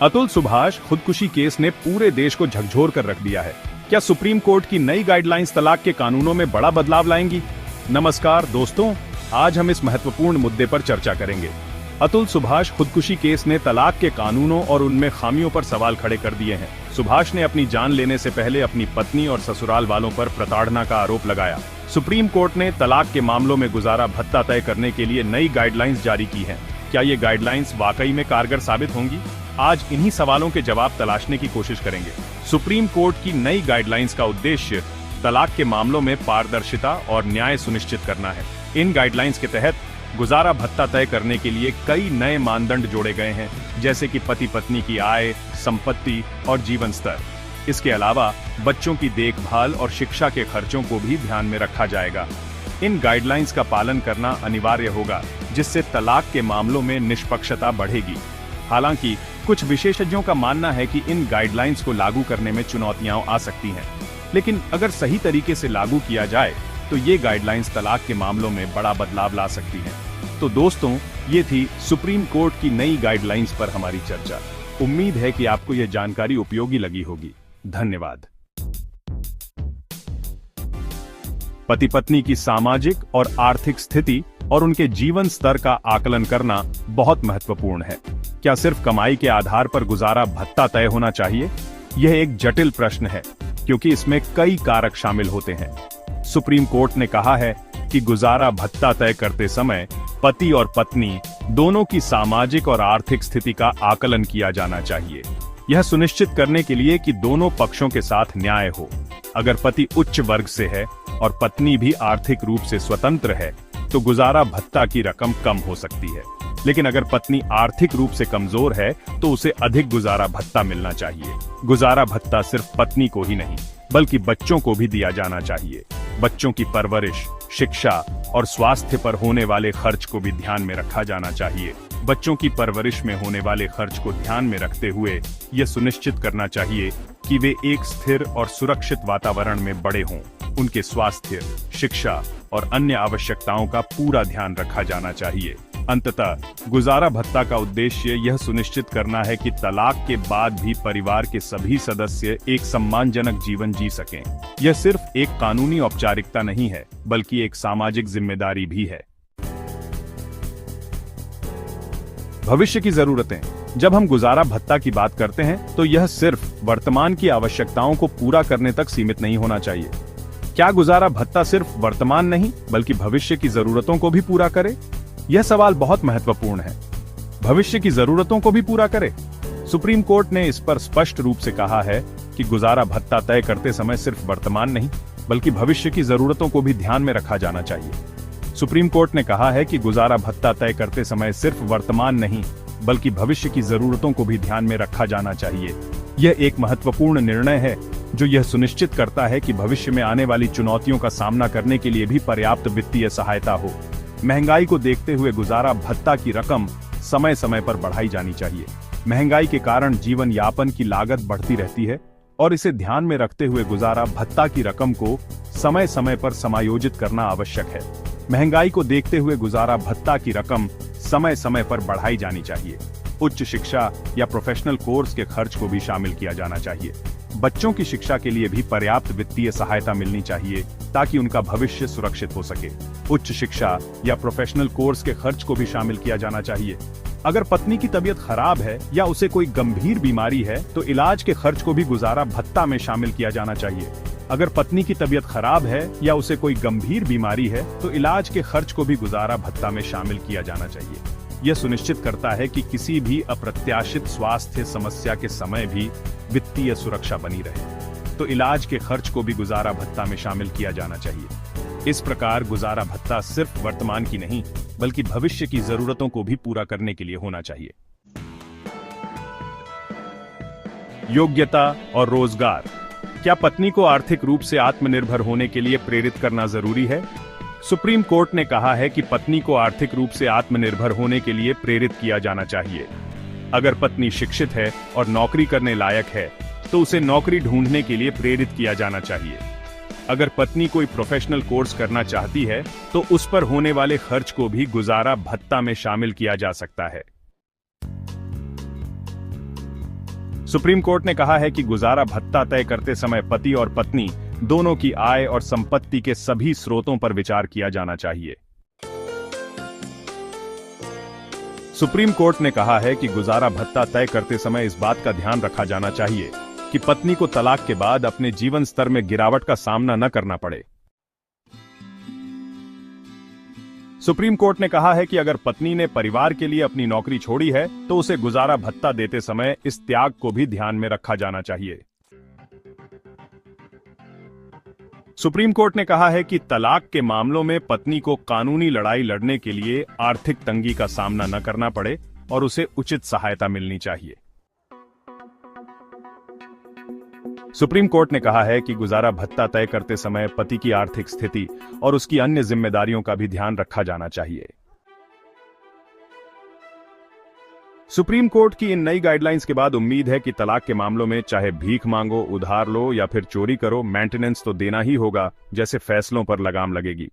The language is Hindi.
अतुल सुभाष खुदकुशी केस ने पूरे देश को झकझोर कर रख दिया है। क्या सुप्रीम कोर्ट की नई गाइडलाइंस तलाक के कानूनों में बड़ा बदलाव लाएंगी? नमस्कार दोस्तों, आज हम इस महत्वपूर्ण मुद्दे पर चर्चा करेंगे। अतुल सुभाष खुदकुशी केस ने तलाक के कानूनों और उनमें खामियों पर सवाल खड़े कर दिए हैं। सुभाष ने अपनी जान लेने से पहले अपनी पत्नी और ससुराल वालों पर प्रताड़ना का आरोप लगाया। सुप्रीम कोर्ट ने तलाक के मामलों में गुजारा भत्ता तय करने के लिए नई गाइडलाइंस जारी की हैं। क्या ये गाइडलाइंस वाकई में कारगर साबित होंगी? आज इन्हीं सवालों के जवाब तलाशने की कोशिश करेंगे। सुप्रीम कोर्ट की नई गाइडलाइंस का उद्देश्य तलाक के मामलों में पारदर्शिता और न्याय सुनिश्चित करना है। इन गाइडलाइंस के तहत गुजारा भत्ता तय करने के लिए कई नए मानदंड जोड़े गए हैं, जैसे कि पति पत्नी की आय, संपत्ति और जीवन स्तर। इसके अलावा बच्चों की देखभाल और शिक्षा के खर्चों को भी ध्यान में रखा जाएगा। इन गाइडलाइंस का पालन करना अनिवार्य होगा, जिससे तलाक के मामलों में निष्पक्षता बढ़ेगी। हालांकि कुछ विशेषज्ञों का मानना है कि इन गाइडलाइंस को लागू करने में चुनौतियां आ सकती हैं, लेकिन अगर सही तरीके से लागू किया जाए तो ये गाइडलाइंस तलाक के मामलों में बड़ा बदलाव ला सकती हैं। तो दोस्तों, ये थी सुप्रीम कोर्ट की नई गाइडलाइंस पर हमारी चर्चा। उम्मीद है कि आपको यह जानकारी उपयोगी लगी होगी। धन्यवाद। पति पत्नी की सामाजिक और आर्थिक स्थिति और उनके जीवन स्तर का आकलन करना बहुत महत्वपूर्ण है। क्या सिर्फ कमाई के आधार पर गुजारा भत्ता तय होना चाहिए? यह एक जटिल प्रश्न है, क्योंकि इसमें कई कारक शामिल होते हैं। सुप्रीम कोर्ट ने कहा है कि गुजारा भत्ता तय करते समय पति और पत्नी दोनों की सामाजिक और आर्थिक स्थिति का आकलन किया जाना चाहिए, यह सुनिश्चित करने के लिए कि दोनों पक्षों के साथ न्याय हो। अगर पति उच्च वर्ग से है और पत्नी भी आर्थिक रूप से स्वतंत्र है, तो गुजारा भत्ता की रकम कम हो सकती है। लेकिन अगर पत्नी आर्थिक रूप से कमजोर है, तो उसे अधिक गुजारा भत्ता मिलना चाहिए। गुजारा भत्ता सिर्फ पत्नी को ही नहीं, बल्कि बच्चों को भी दिया जाना चाहिए। बच्चों की परवरिश, शिक्षा और स्वास्थ्य पर होने वाले खर्च को भी ध्यान में रखा जाना चाहिए। बच्चों की परवरिश में होने वाले खर्च को ध्यान में रखते हुए यह सुनिश्चित करना चाहिए कि वे एक स्थिर और सुरक्षित वातावरण में बड़े हों। उनके स्वास्थ्य, शिक्षा और अन्य आवश्यकताओं का पूरा ध्यान रखा जाना चाहिए। अंततः गुजारा भत्ता का उद्देश्य यह सुनिश्चित करना है कि तलाक के बाद भी परिवार के सभी सदस्य एक सम्मानजनक जीवन जी सकें। यह सिर्फ एक कानूनी औपचारिकता नहीं है, बल्कि एक सामाजिक जिम्मेदारी भी है। भविष्य की जरूरतें। जब हम गुजारा भत्ता की बात करते हैं, तो यह सिर्फ वर्तमान की आवश्यकताओं को पूरा करने तक सीमित नहीं होना चाहिए। क्या गुजारा भत्ता सिर्फ वर्तमान नहीं, बल्कि भविष्य की जरूरतों को भी पूरा करे? यह सवाल बहुत महत्वपूर्ण है। भविष्य की जरूरतों को भी पूरा करे? सुप्रीम कोर्ट ने इस पर स्पष्ट रूप से कहा है कि गुजारा भत्ता तय करते समय सिर्फ वर्तमान नहीं, बल्कि भविष्य की जरूरतों को भी ध्यान में रखा जाना चाहिए। सुप्रीम कोर्ट ने कहा है कि गुजारा भत्ता तय करते समय सिर्फ वर्तमान नहीं, बल्कि भविष्य की जरूरतों को भी ध्यान में रखा जाना चाहिए। यह एक महत्वपूर्ण निर्णय है, जो यह सुनिश्चित करता है कि भविष्य में आने वाली चुनौतियों का सामना करने के लिए भी पर्याप्त वित्तीय सहायता हो। महंगाई को देखते हुए गुजारा भत्ता की रकम समय समय पर बढ़ाई जानी चाहिए। महंगाई के कारण जीवन यापन की लागत बढ़ती रहती है, और इसे ध्यान में रखते हुए गुजारा भत्ता की रकम को समय समय पर समायोजित करना आवश्यक है। महंगाई को देखते हुए गुजारा भत्ता की रकम समय समय पर बढ़ाई जानी चाहिए। उच्च शिक्षा या प्रोफेशनल कोर्स के खर्च को भी शामिल किया जाना चाहिए। बच्चों की शिक्षा के लिए भी पर्याप्त वित्तीय सहायता मिलनी चाहिए, ताकि उनका भविष्य सुरक्षित हो सके। उच्च शिक्षा या प्रोफेशनल कोर्स के खर्च को भी शामिल किया जाना चाहिए। अगर पत्नी की तबीयत खराब है या उसे कोई गंभीर बीमारी है, तो इलाज के खर्च को भी गुजारा भत्ता में शामिल किया जाना चाहिए। अगर पत्नी की तबीयत खराब है या उसे कोई गंभीर बीमारी है, तो इलाज के खर्च को भी गुजारा भत्ता में शामिल किया जाना चाहिए। यह सुनिश्चित करता है कि किसी भी अप्रत्याशित स्वास्थ्य समस्या के समय भी वित्तीय सुरक्षा बनी रहे, तो इलाज के खर्च को भी गुजारा भत्ता में शामिल किया जाना चाहिए। इस प्रकार गुजारा भत्ता सिर्फ वर्तमान की नहीं, बल्कि भविष्य की जरूरतों को भी पूरा करने के लिए होना चाहिए। योग्यता और रोजगार। क्या पत्नी को आर्थिक रूप से आत्मनिर्भर होने के लिए प्रेरित करना जरूरी है? सुप्रीम कोर्ट ने कहा है कि पत्नी को आर्थिक रूप से आत्मनिर्भर होने के लिए प्रेरित किया जाना चाहिए। अगर पत्नी शिक्षित है और नौकरी करने लायक है, तो उसे नौकरी ढूंढने के लिए प्रेरित किया जाना चाहिए। अगर पत्नी कोई प्रोफेशनल कोर्स करना चाहती है, तो उस पर होने वाले खर्च को भी गुजारा भत्ता में शामिल किया जा सकता है। सुप्रीम कोर्ट ने कहा है कि गुजारा भत्ता तय करते समय पति और पत्नी दोनों की आय और संपत्ति के सभी स्रोतों पर विचार किया जाना चाहिए। सुप्रीम कोर्ट ने कहा है कि गुजारा भत्ता तय करते समय इस बात का ध्यान रखा जाना चाहिए कि पत्नी को तलाक के बाद अपने जीवन स्तर में गिरावट का सामना न करना पड़े। सुप्रीम कोर्ट ने कहा है कि अगर पत्नी ने परिवार के लिए अपनी नौकरी छोड़ी है तो उसे गुजारा भत्ता देते समय इस त्याग को भी ध्यान में रखा जाना चाहिए। सुप्रीम कोर्ट ने कहा है कि तलाक के मामलों में पत्नी को कानूनी लड़ाई लड़ने के लिए आर्थिक तंगी का सामना न करना पड़े और उसे उचित सहायता मिलनी चाहिए। सुप्रीम कोर्ट ने कहा है कि गुजारा भत्ता तय करते समय पति की आर्थिक स्थिति और उसकी अन्य जिम्मेदारियों का भी ध्यान रखा जाना चाहिए। सुप्रीम कोर्ट की इन नई गाइडलाइंस के बाद उम्मीद है कि तलाक के मामलों में चाहे भीख मांगो, उधार लो या फिर चोरी करो, मेंटेनेंस तो देना ही होगा जैसे फैसलों पर लगाम लगेगी।